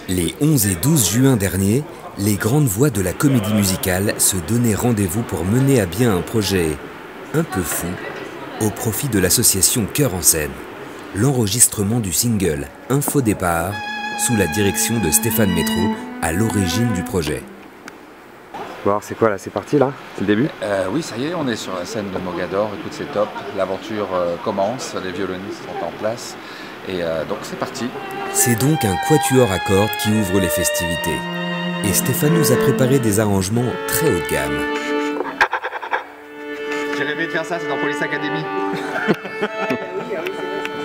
Les 11 et 12 juin dernier, les grandes voix de la comédie musicale se donnaient rendez-vous pour mener à bien un projet un peu fou au profit de l'association Cœur en scène. L'enregistrement du single Info Départ sous la direction de Stéphane Métro à l'origine du projet. Bon alors c'est quoi là, c'est parti là? C'est le début? Oui, ça y est, on est sur la scène de Mogador, écoute c'est top, l'aventure commence, les violonistes sont en place et donc c'est parti. C'est donc un quatuor à cordes qui ouvre les festivités. Et Stéphane nous a préparé des arrangements très haut de gamme. J'ai rêvé de faire ça, c'est dans Police Academy.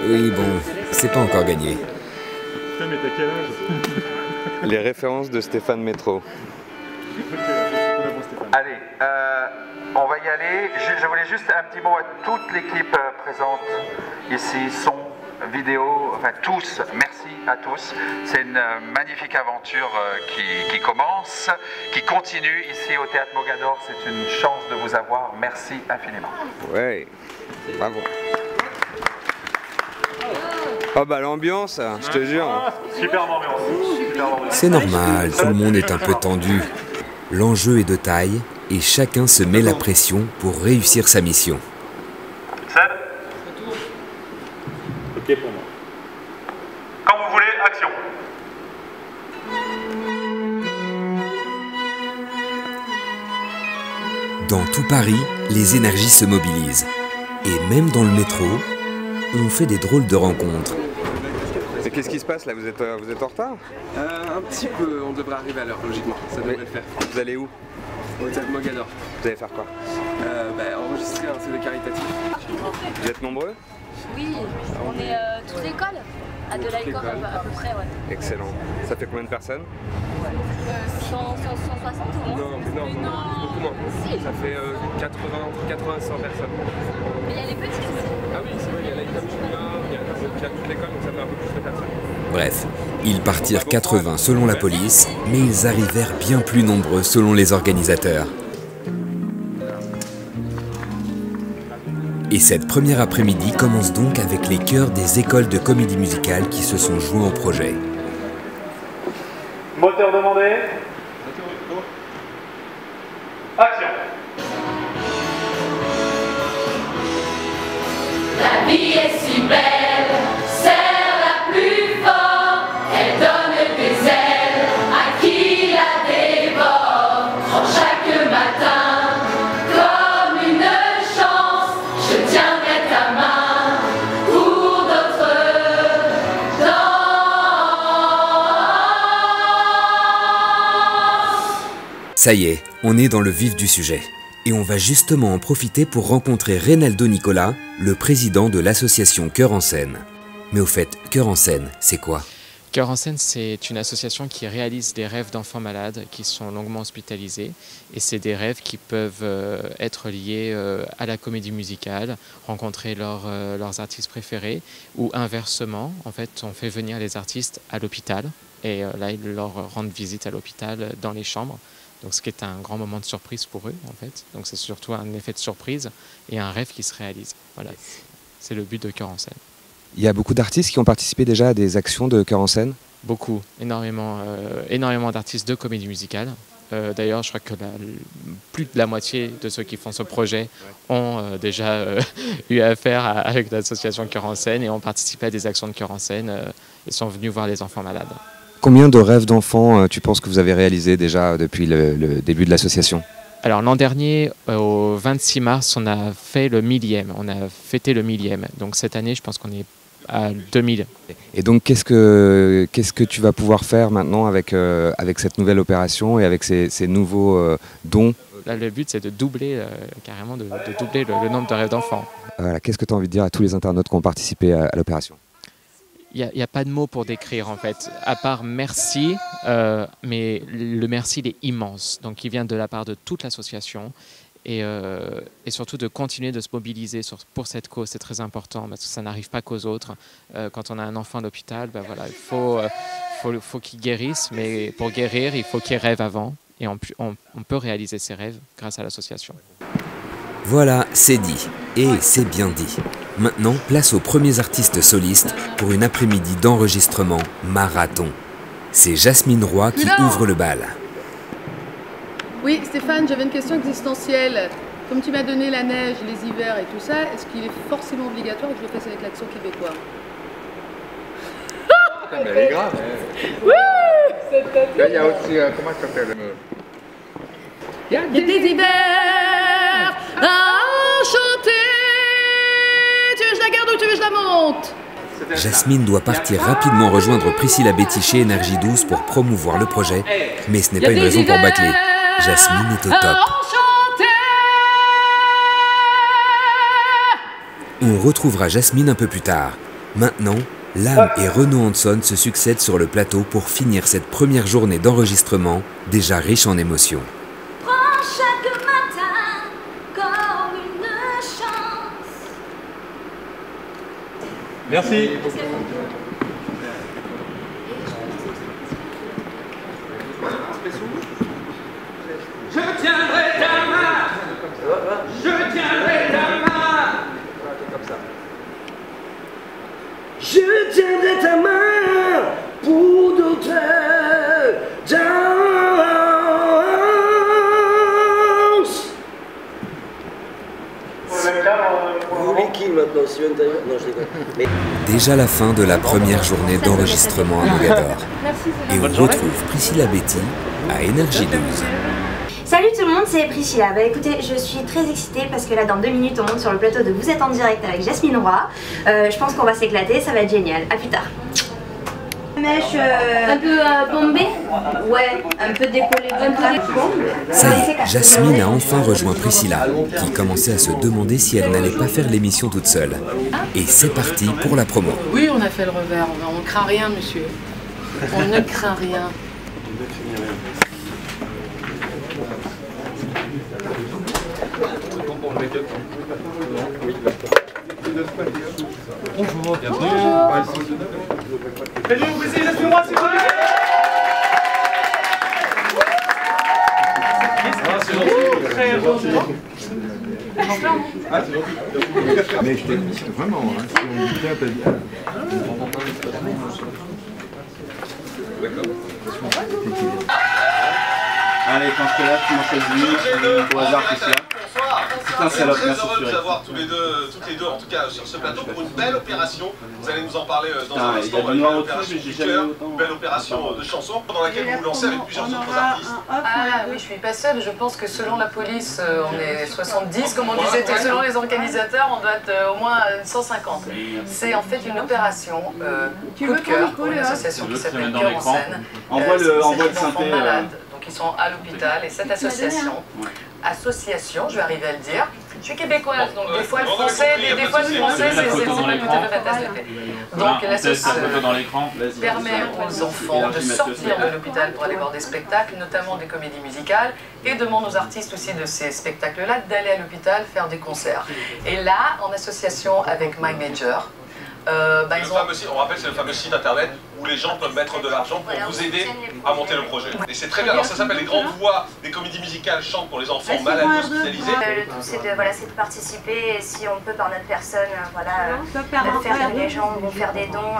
Oui bon, c'est pas encore gagné. Putain mais t'as quel âge? Les références de Stéphane Métro. Allez, on va y aller. Je voulais juste un petit mot à toute l'équipe présente ici, son, vidéo, enfin tous, merci à tous. C'est une magnifique aventure qui commence, qui continue ici au Théâtre Mogador. C'est une chance de vous avoir. Merci infiniment. Ouais, bravo. Oh bah l'ambiance, je te jure. Super ambiance. C'est normal, tout le monde est un peu tendu. L'enjeu est de taille et chacun se met la pression pour réussir sa mission. Seb? Ok pour moi. Quand vous voulez, action. Dans tout Paris, les énergies se mobilisent. Et même dans le métro, on fait des drôles de rencontres. Et qu'est-ce qui se passe là? Vous êtes en retard? Un petit peu, on devrait arriver à l'heure, logiquement. Ça devrait le faire. Vous allez où? Au Théâtre Mogador. Vous allez faire quoi? Enregistrer un CD caritatif. Vous êtes nombreux? Oui, on est toute l'école, à de l'alcool à peu près, ouais. Excellent. Ça fait combien de personnes? 160 ou moins? Non, beaucoup moins. Si. Ça fait 80 100 personnes. Mais il y a les petits aussi. Ah oui, c'est vrai, il y a l'Aïkam Junior, il y a toute l'école, donc ça fait un peu plus de personnes. Bref, ils partirent 80 selon la police, mais ils arrivèrent bien plus nombreux selon les organisateurs. Et cette première après-midi commence donc avec les chœurs des écoles de comédie musicale qui se sont joints au projet. Moteur demandé. Action. La vie est si belle, serre la plus fort, elle donne des ailes à qui la dévore. En chaque matin, comme une chance, je tiendrai ta main pour d'autres danses. Ça y est, on est dans le vif du sujet. Et on va justement en profiter pour rencontrer Reynaldo Nicolas, le président de l'association Cœur en scène. Mais au fait, Cœur en scène, c'est quoi? Cœur en scène, c'est une association qui réalise des rêves d'enfants malades qui sont longuement hospitalisés. Et c'est des rêves qui peuvent être liés à la comédie musicale, rencontrer leurs artistes préférés, ou inversement, en fait, on fait venir les artistes à l'hôpital. Et là, ils leur rendent visite à l'hôpital dans les chambres. Donc, ce qui est un grand moment de surprise pour eux, en fait. Donc, c'est surtout un effet de surprise et un rêve qui se réalise. Voilà, c'est le but de Cœur en scène. Il y a beaucoup d'artistes qui ont participé déjà à des actions de Cœur en scène? Beaucoup, énormément d'artistes de comédie musicale. D'ailleurs, je crois que plus de la moitié de ceux qui font ce projet ont déjà eu affaire avec l'association Cœur en scène et ont participé à des actions de Cœur en scène et sont venus voir les enfants malades. Combien de rêves d'enfants tu penses que vous avez réalisé déjà depuis le début de l'association? Alors l'an dernier, au 26 mars, on a fait le 1000e, on a fêté le 1000e. Donc cette année, je pense qu'on est à 2000. Et donc qu'est-ce que tu vas pouvoir faire maintenant avec cette nouvelle opération et avec ces nouveaux dons? Là, le but, c'est de doubler, carrément, de doubler le nombre de rêves d'enfants. Voilà, qu'est-ce que tu as envie de dire à tous les internautes qui ont participé à l'opération? Il n'y a pas de mots pour décrire en fait, à part merci, mais le merci il est immense. Donc il vient de la part de toute l'association et surtout de continuer de se mobiliser pour cette cause, c'est très important parce que ça n'arrive pas qu'aux autres. Quand on a un enfant à l'hôpital, ben voilà, il faut qu'il guérisse, mais pour guérir, il faut qu'il rêve avant et on peut réaliser ses rêves grâce à l'association. Voilà, c'est dit. Et c'est bien dit. Maintenant, place aux premiers artistes solistes pour une après-midi d'enregistrement marathon. c'est Jasmine Roy qui ouvre le bal. Oui, Stéphane, j'avais une question existentielle. Comme tu m'as donné la neige, les hivers et tout ça, est-ce qu'il est forcément obligatoire que je le fasse avec l'accent québécois? Mais elle est grave. Oui. Là, il y a aussi, comment ça s'appelle Il y a des hivers à chanter. Tu veux que je la garde ou tu veux que je la monte? Jasmine doit partir rapidement rejoindre Priscilla Betty chez Énergie 12 pour promouvoir le projet, mais ce n'est pas une raison pour bâcler. Jasmine est au top. On retrouvera Jasmine un peu plus tard. Maintenant, Lam et Renaud Hanson se succèdent sur le plateau pour finir cette première journée d'enregistrement déjà riche en émotions. Prends chaque matin comme une chance. Merci. Je tiendrai ta main. Je tiendrai ta main. Je tiendrai ta main pour d'autres danses. Vous voulez qui maintenant, Steven Tyler? Non, je déconne. Mais... Déjà la fin de la première journée d'enregistrement à Mogador. Et on retrouve Priscilla Betty à Énergie 12. Salut tout le monde, c'est Priscilla. Bah écoutez, je suis très excitée parce que là dans 2 minutes on monte sur le plateau de Vous êtes en direct avec Jasmine Roy. Je pense qu'on va s'éclater, ça va être génial. A plus tard. Mèche un peu bombée. Ouais, un peu décollée. Ça y est, Jasmine a enfin rejoint Priscilla, qui commençait à se demander si elle n'allait pas faire l'émission toute seule. Et c'est parti pour la promo. Oui, on a fait le revers. On ne craint rien, monsieur. On ne craint rien. Bonjour, bienvenue. Faites-nous plaisir, laissez-moi, s'il vous plaît. C'est gentil, très gentil. Ah, c'est gentil. Mais je t'ai dit, vraiment, hein, si on dit bien, t'as dit. D'accord. Allez, quand je te lève, tu m'en choisis au hasard, tout ça. Putain, c'est heureux de vous avoir toutes les deux, en tout cas sur ce plateau, pour une belle opération. Vous allez nous en parler dans un instant. Une belle opération de cœur, une belle opération de chansons dans laquelle vous vous lancez avec plusieurs autres artistes. Ah oui, je suis pas seule. Je pense que selon la police, on est 70, comme on disait, et selon les organisateurs, on doit être au moins 150. C'est en fait une opération coup de cœur pour une association qui s'appelle Cœur en scène. Envoie le synthé. Qui sont à l'hôpital, et cette association, je vais arriver à le dire, je suis québécoise, donc des fois le français, des fois le français, c'est pas tout à fait facile. Donc l'association permet aux enfants de sortir de l'hôpital pour aller voir des spectacles, notamment des comédies musicales, et demande aux artistes aussi de ces spectacles-là d'aller à l'hôpital faire des concerts. Et là, en association avec My Major, on rappelle, c'est le fameux site internet où les gens peuvent mettre de l'argent pour vous aider à monter le projet. Et c'est très bien, alors ça s'appelle Les Grandes Voix des comédies musicales chantent pour les enfants malades hospitalisés. Le tout c'est de participer, et si on peut par notre personne, faire que les gens vont faire des dons.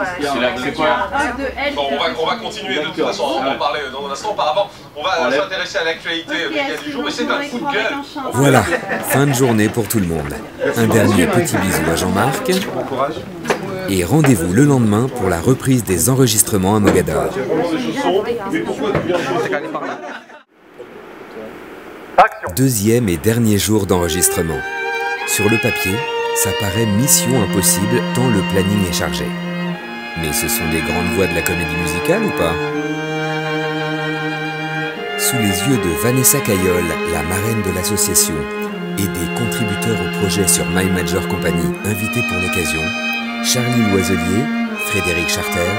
On va continuer de toute façon, on va en parler dans un instant. Auparavant, on va s'intéresser à l'actualité média du jour, et c'est un coup de gueule. Voilà, fin de journée pour tout le monde. Un dernier petit bisou à Jean-Marc. Et rendez-vous le lendemain pour la reprise des enregistrements à Mogador. Deuxième et dernier jour d'enregistrement. Sur le papier, ça paraît mission impossible tant le planning est chargé. Mais ce sont des grandes voix de la comédie musicale ou pas? Sous les yeux de Vanessa Cayol, la marraine de l'association, et des contributeurs au projet sur My Major Company invités pour l'occasion, Charlie Loiselier, Frédéric Charter,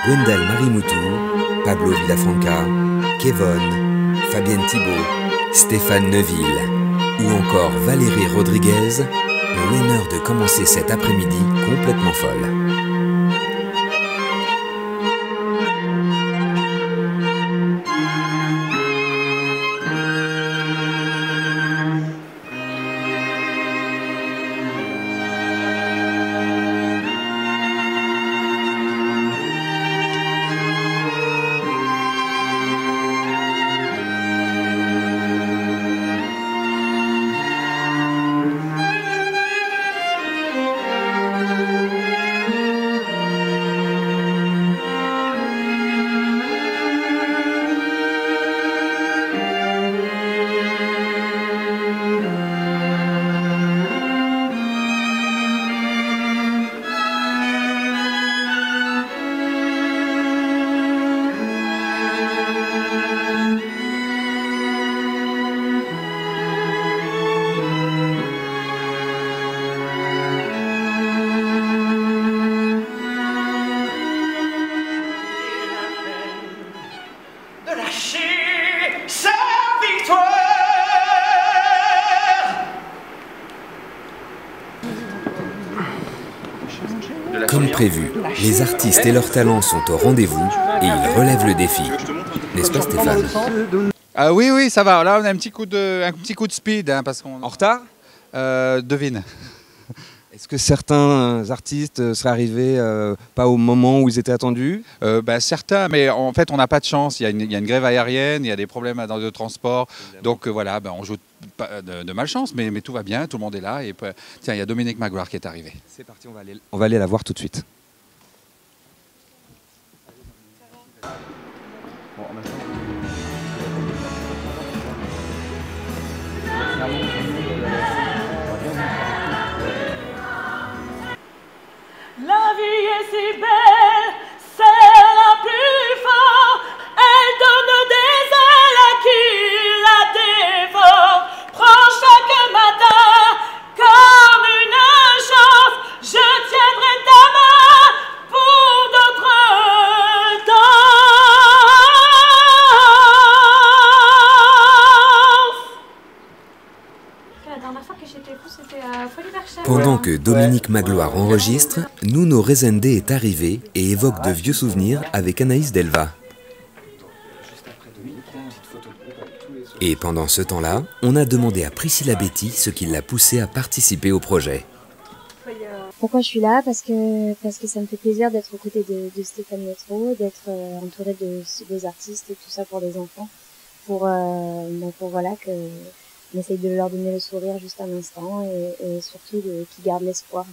Wendell Marimoutou, Pablo Villafranca, Kevon, Fabienne Thibault, Stéphane Neuville ou encore Valérie Rodriguez ont l'honneur de commencer cet après-midi complètement folle. prévu. Les artistes et leurs talents sont au rendez-vous et ils relèvent le défi. N'est-ce pas Stéphane? Oui, oui, ça va. Là, on a un petit coup de speed. Hein, parce qu'on... En retard? Devine. Est-ce que certains artistes seraient arrivés pas au moment où ils étaient attendus? Certains, mais en fait on n'a pas de chance. Il y a une grève aérienne, il y a des problèmes de transport. Donc voilà, on joue de malchance, mais tout va bien, tout le monde est là. Et tiens, il y a Dominique Magloire qui est arrivé. C'est parti, on va aller la voir tout de suite. La vie est si belle, c'est la plus forte, elle donne des ailes à qui la dévore. Prends chaque matin comme une chance, je tiendrai ta main pour d'autres danses. La dernière fois que j'étais fou, c'était à Folie-Verchères. Pendant que Dominique Magloire enregistre, Nuno Rezende est arrivé et évoque de vieux souvenirs avec Anaïs Delva. Et pendant ce temps-là, on a demandé à Priscilla Betty ce qui l'a poussée à participer au projet. Pourquoi je suis là? Parce que ça me fait plaisir d'être aux côtés de Stéphane Métro, d'être entourée des artistes et tout ça pour les enfants, pour voilà que on essaye de leur donner le sourire juste un instant et surtout qu'ils gardent l'espoir.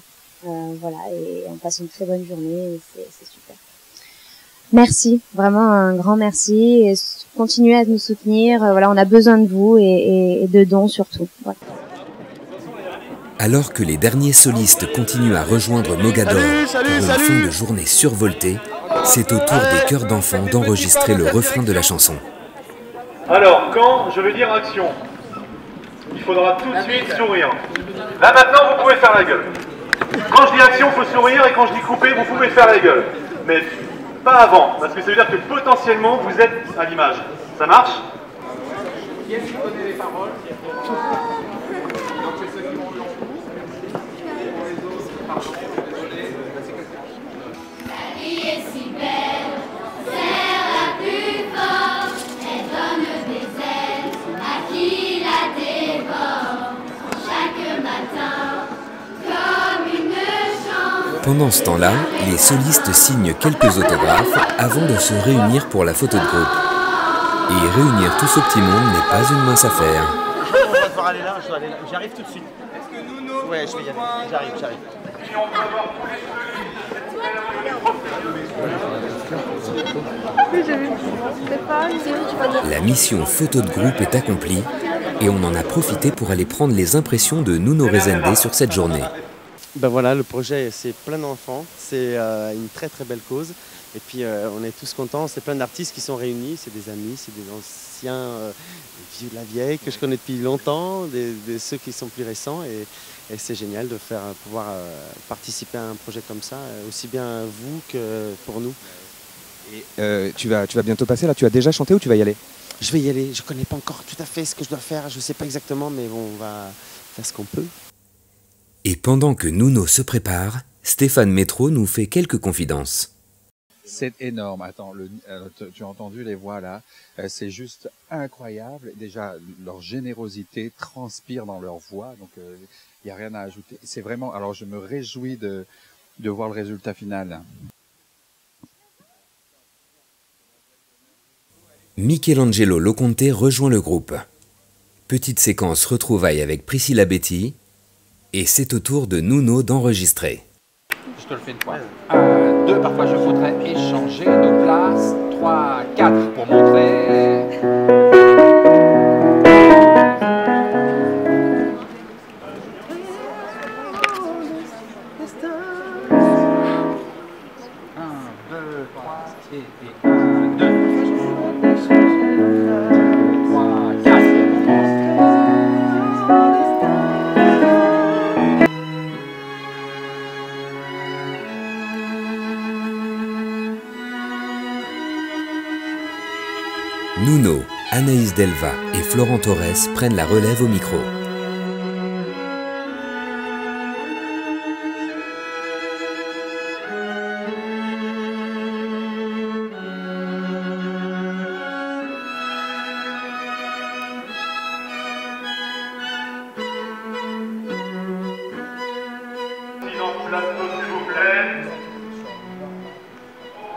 Voilà, et on passe une très bonne journée et c'est super. Merci, vraiment un grand merci et continuez à nous soutenir. Voilà, on a besoin de vous et de dons surtout. Voilà. Alors que les derniers solistes continuent à rejoindre Mogador pour une fin de journée survoltée, c'est au tour des chœurs d'enfants d'enregistrer le refrain de la chanson. Alors, quand je vais dire action, il faudra tout de suite sourire. Là maintenant, vous pouvez faire la gueule. Quand je dis action, il faut sourire, et quand je dis couper, vous pouvez faire la gueule. Mais pas avant, parce que ça veut dire que potentiellement, vous êtes à l'image. Ça marche? Qui est-ce qui connaît les paroles? La vie est si belle, c'est la plus forte, elle donne des ailes à qui la dévore chaque matin comme une chance. Pendant ce temps-là, les solistes signent quelques autographes avant de se réunir pour la photo de groupe. Et réunir tout ce petit monde n'est pas une mince affaire. On va devoir aller là, j'arrive tout de suite. Est-ce que Nuno... Ouais, je vais y aller, j'arrive. La mission photo de groupe est accomplie et on en a profité pour aller prendre les impressions de Nuno Rezende sur cette journée. Ben voilà, le projet c'est plein d'enfants, c'est une très très belle cause et puis on est tous contents, c'est plein d'artistes qui sont réunis, c'est des amis, c'est des anciens, des vieux de la vieille que je connais depuis longtemps, ceux qui sont plus récents et c'est génial de pouvoir participer à un projet comme ça, aussi bien vous que pour nous. Et tu vas bientôt passer là, tu as déjà chanté ou tu vas y aller? Je vais y aller, je ne connais pas encore tout à fait ce que je dois faire, je ne sais pas exactement mais bon, on va faire ce qu'on peut. Et pendant que Nuno se prépare, Stéphane Métro nous fait quelques confidences. C'est énorme. Attends, tu as entendu les voix là, c'est juste incroyable. Déjà, leur générosité transpire dans leur voix, donc il n'y a rien à ajouter. C'est vraiment. Alors, je me réjouis de voir le résultat final. Michelangelo Loconte rejoint le groupe. Petite séquence retrouvailles avec Priscilla Betty, et c'est au tour de Nuno d'enregistrer. Je te le fais une fois. 1, 2, parfois je voudrais échanger nos places. 3, 4 pour montrer. Nuno, Anaïs Delva et Florent Torres prennent la relève au micro.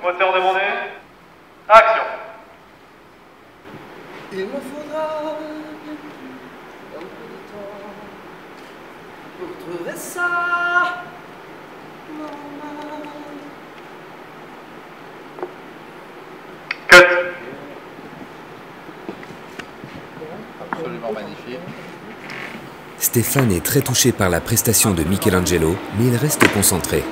Moteur demandé. Action. Il me faudra un peu de temps pour trouver ça normal. Cut. Absolument magnifique. Stéphane est très touché par la prestation de Michelangelo, mais il reste concentré.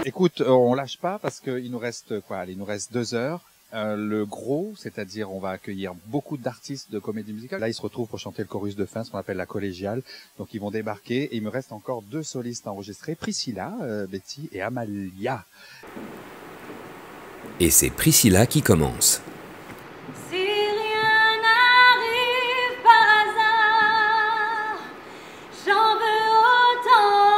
Écoute, on lâche pas parce qu'il nous reste quoi? Allez, il nous reste 2 heures. Le gros, c'est-à-dire on va accueillir beaucoup d'artistes de comédie musicale. Là, ils se retrouvent pour chanter le chorus de fin, ce qu'on appelle la collégiale. Donc, ils vont débarquer et il me reste encore 2 solistes enregistrés, Priscilla, Betty et Amalia. Et c'est Priscilla qui commence. Si rien n'arrive par hasard, j'en veux autant.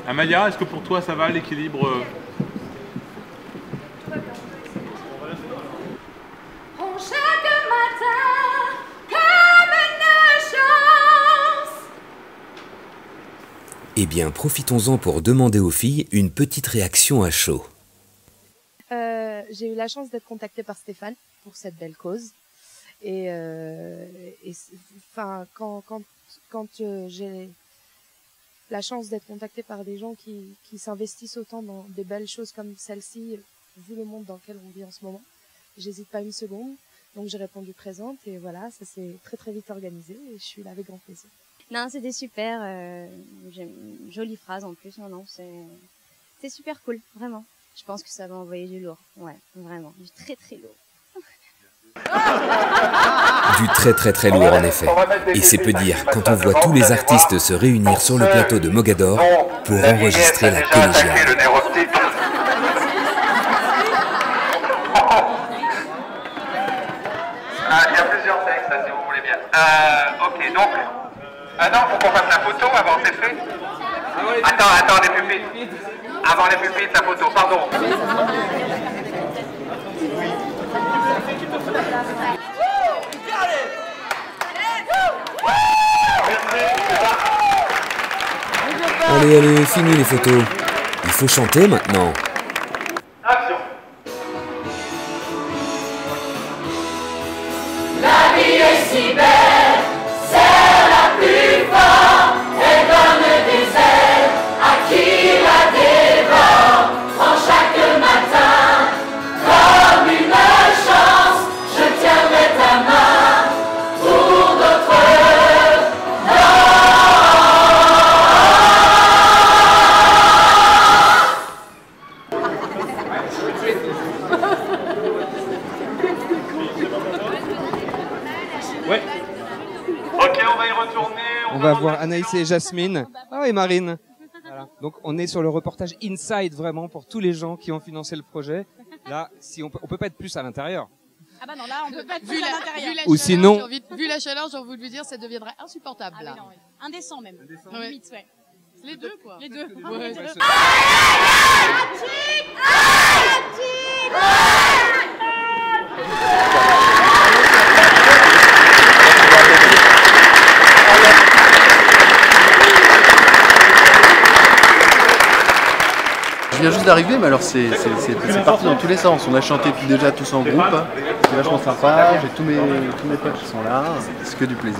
Amalia, est-ce que pour toi ça va l'équilibre Chaque matin, comme une chance. Eh bien, profitons-en pour demander aux filles une petite réaction à chaud. J'ai eu la chance d'être contactée par Stéphane pour cette belle cause. Et enfin, quand j'ai la chance d'être contactée par des gens qui s'investissent autant dans des belles choses comme celle-ci, vu le monde dans lequel on vit en ce moment, j'hésite pas une seconde. Donc j'ai répondu présente et voilà, ça s'est très très vite organisé et je suis là avec grand plaisir. Non, c'était super. Une jolie phrase en plus. Non, c'est super cool, vraiment. Je pense que ça va envoyer du lourd. Ouais, vraiment, du très très lourd. Du très très très lourd en effet. Et c'est peu dire quand on voit tous les artistes se réunir sur le plateau de Mogador pour enregistrer la collégiale. Il y a plusieurs textes, si vous voulez bien. Ok, donc... Ah non, faut qu'on fasse la photo avant, c'est fait. Attends, les pupitres. Avant les pupitres, la photo, pardon. Allez, fini les photos. Il faut chanter maintenant. La vie est si belle, c'est la plus forte. Elle donne des ailes à qui la dévore. En chaque matin, comme une chance, je tiendrai ta main pour d'autres Ouais. Ok, on va y retourner. On va voir Anaïs et Jasmine. Ah et Marine. Voilà. Donc on est sur le reportage inside vraiment pour tous les gens qui ont financé le projet. Là, si on peut pas être plus à l'intérieur. Ah bah non, là on peut pas être plus à l'intérieur. Ou sinon, vu la chaleur, j'ai envie de lui dire, ça deviendrait insupportable là. Oui, indécent même. Ouais. Limite, ouais. Les deux quoi. Les deux. Ouais. Je viens juste d'arriver, mais alors c'est parti dans tous les sens. On a chanté déjà tous en groupe, c'est vachement sympa, j'ai tous mes potes qui sont là, c'est que du plaisir.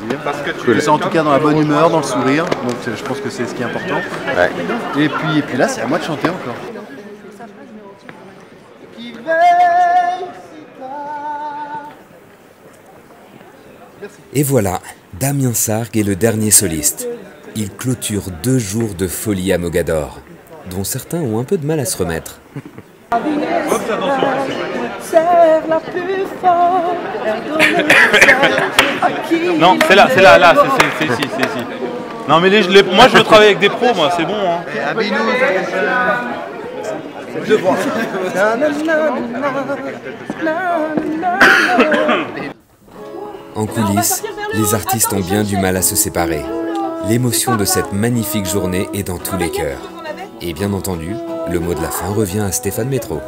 Je me sens en tout cas dans la bonne humeur, dans le sourire, donc je pense que c'est ce qui est important. Ouais. Et puis là, c'est à moi de chanter encore. Et voilà, Damien Sargue est le dernier soliste. Il clôture 2 jours de folie à Mogador, dont certains ont un peu de mal à se remettre. Non, c'est là, c'est ici. Non mais moi je veux travailler avec des pros, moi, c'est bon. Hein. En coulisses, les artistes ont bien du mal à se séparer. L'émotion de cette magnifique journée est dans tous les cœurs. Et bien entendu, le mot de la fin revient à Stéphane Métro.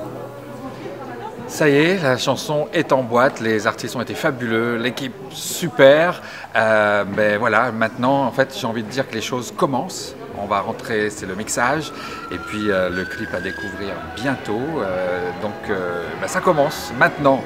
Ça y est, la chanson est en boîte, les artistes ont été fabuleux, l'équipe super. Ben voilà, maintenant en fait j'ai envie de dire que les choses commencent. On va rentrer, c'est le mixage, et puis le clip à découvrir bientôt. Donc ben, ça commence maintenant.